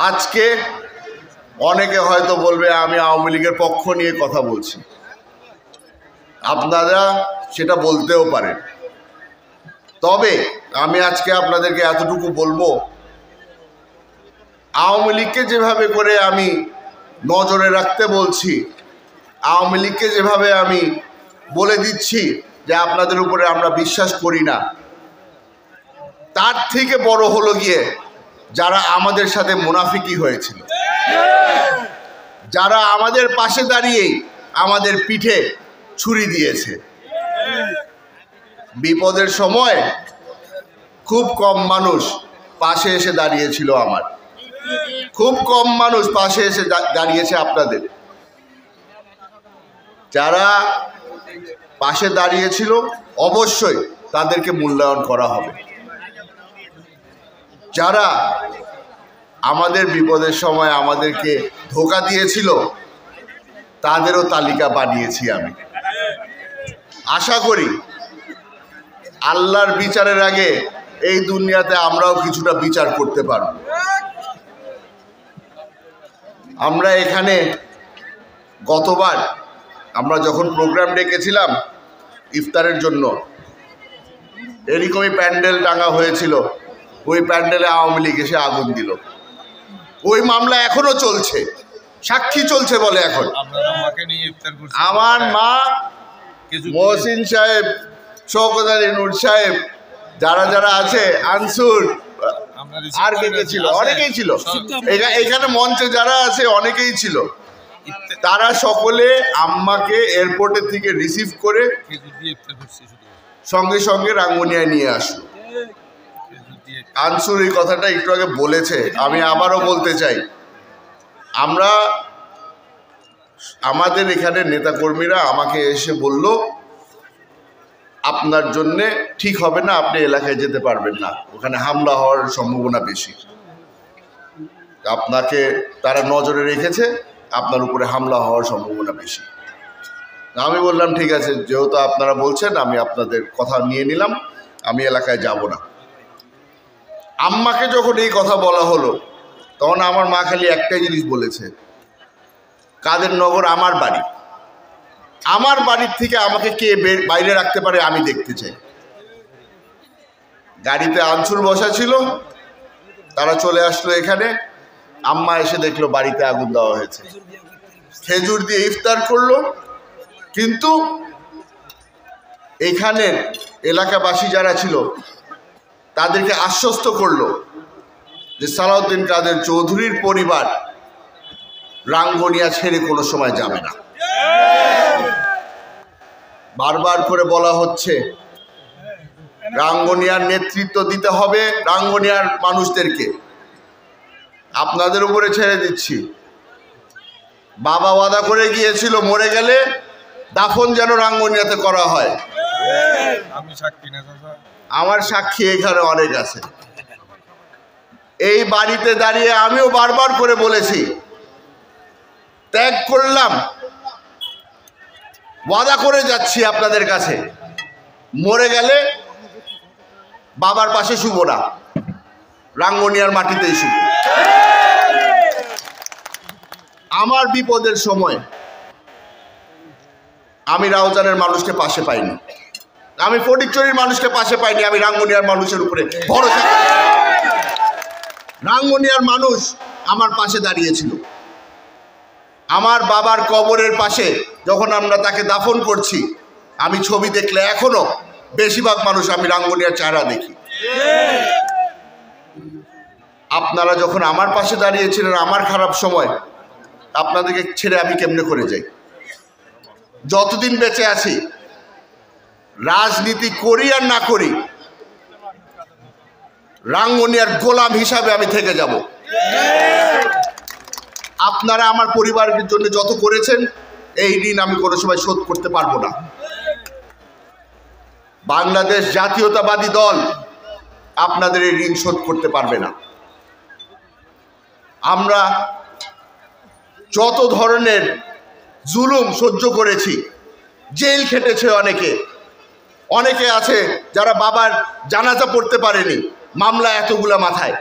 আজকে অনেকে হয়তো বলবে আমি আওয়ামী লীগের পক্ষ নিয়ে কথা বলছি, আপনারা সেটা বলতেও পারেন। তবে আমি আজকে আপনাদেরকে এতটুকু বলবো, আওয়ামী লীগকে যেভাবে করে আমি নজরে রাখতে বলছি, আওয়ামী লীগকে যেভাবে আমি বলে দিচ্ছি যে আপনাদের উপরে আমরা বিশ্বাস করি না, তার থেকে বড় হলো গিয়ে যারা আমাদের সাথে মুনাফিকি হয়েছিল, যারা আমাদের পাশে দাঁড়িয়েই আমাদের পিঠে ছুরি দিয়েছে। বিপদের সময় খুব কম মানুষ পাশে এসে দাঁড়িয়েছিল, আমার খুব কম মানুষ পাশে এসে দাঁড়িয়েছে আপনাদের। যারা পাশে দাঁড়িয়েছিল অবশ্যই তাদেরকে মূল্যায়ন করা হবে। যারা আমাদের বিপদের সময় আমাদেরকে ধোঁকা দিয়েছিল তাদেরও তালিকা বানিয়েছি আমি। আশা করি আল্লাহর বিচারের আগে এই দুনিয়াতে আমরাও কিছুটা বিচার করতে পারব। আমরা এখানে গতবার আমরা যখন প্রোগ্রাম ডেকেছিলাম ইফতারের জন্য, এরকমই প্যান্ডেল টাঙা হয়েছিল, ওই প্যান্ডেলে আওয়ামী লীগ এসে আগুন দিল। ওই মামলা এখনো চলছে, সাক্ষী চলছে বলে এখন। আমার মা, মহসিন সাহেব, শওকত আলী নূর সাহেব, যারা যারা আছে, আনসুর, আর কে কে ছিল, অনেকেই ছিল এখানে মঞ্চে যারা আছে, অনেকেই ছিল। তারা সকলে আম্মাকে এয়ারপোর্টের থেকে রিসিভ করে সঙ্গে সঙ্গে রাঙ্গুনিয়ায় নিয়ে আসলো। আনসুর এই কথাটা একটু আগে বলেছে, আমি আবারও বলতে চাই, আমরা আমাদের এখানে নেতাকর্মীরা আমাকে এসে বলল আপনার জন্যে ঠিক হবে না, আপনি এলাকায় যেতে পারবেন না, ওখানে হামলা হওয়ার সম্ভাবনা বেশি, আপনাকে তারা নজরে রেখেছে, আপনার উপরে হামলা হওয়ার সম্ভাবনা বেশি। আমি বললাম ঠিক আছে, যেহেতু আপনারা বলছেন আমি আপনাদের কথা নিয়ে নিলাম, আমি এলাকায় যাব না। আম্মাকে যখন এই কথা বলা হলো তখন আমার মা খালি একটাই জিনিস বলেছে, কাদেরনগর আমার বাড়ি, আমার বাড়ির থেকে আমাকে কে বাইরে রাখতে পারে আমি দেখতে চাই। গাড়িতে আনসুর বসা ছিল, তারা চলে আসলো এখানে। আম্মা এসে দেখলো বাড়িতে আগুন দেওয়া হয়েছে, খেজুর দিয়ে ইফতার করলো। কিন্তু এখানের এলাকাবাসী যারা ছিল তাদেরকে আশ্বস্ত করলো যে সালাউদ্দিন কাদের চৌধুরীর পরিবার রাঙ্গুনিয়া ছেড়ে কোনো সময় যাবে না। বারবার করে বলা হচ্ছে রাঙ্গুনিয়ার নেতৃত্ব দিতে হবে রাঙ্গুনিয়ার মানুষদেরকে, আপনাদের উপরে ছেড়ে দিচ্ছি। বাবা ওয়াদা করে গিয়েছিল মরে গেলে দাফন যেন রাঙ্গুনিয়াতে করা হয়। আমার সাক্ষী এখানে অনেক আছে। এই বাড়িতে দাঁড়িয়ে আমিও বারবার করে বলেছি, ত্যাগ করলাম, ওয়াদা করে যাচ্ছি আপনাদের কাছে, মরে গেলে বাবার পাশে শুব না, রাঙ্গুনিয়ার মাটিতেই শুব। আমার বিপদের সময় আমি রাউজানের মানুষকে পাশে পাইনি, আমি ফটিকছড়ির মানুষকে পাশে পাইনি, আমি রাঙ্গুনিয়ার মানুষের উপরে ভরসা করি। রাঙ্গুনিয়ার মানুষ আমার পাশে দাঁড়িয়েছিল। আমার বাবার কবরের পাশে যখন আমরা তাকে দাফন করছি, আমি ছবি দেখলে এখনো বেশিরভাগ মানুষ আমি রাঙ্গুনিয়ার চেহারা দেখি। আপনারা যখন আমার পাশে দাঁড়িয়েছিলেন আমার খারাপ সময়, আপনাদেরকে ছেড়ে আমি কেমনে করে যাই? যতদিন বেঁচে আছি, রাজনীতি করি আর না করি, রাঙ্গুনিয়ার গোলাম হিসাবে আমি থেকে যাব। আপনারা আমার পরিবারের জন্য যত করেছেন, এই ঋণ আমি কোনো সময় শোধ করতে পারবো না। বাংলাদেশ জাতীয়তাবাদী দল আপনাদের এই ঋণ শোধ করতে পারবে না। আমরা যত ধরনের জুলুম সহ্য করেছি, জেল খেটেছে অনেকে, অনেকে আছে যারা বাবার জানাজা পড়তে পারেনি, মামলা এতগুলা মাথায়।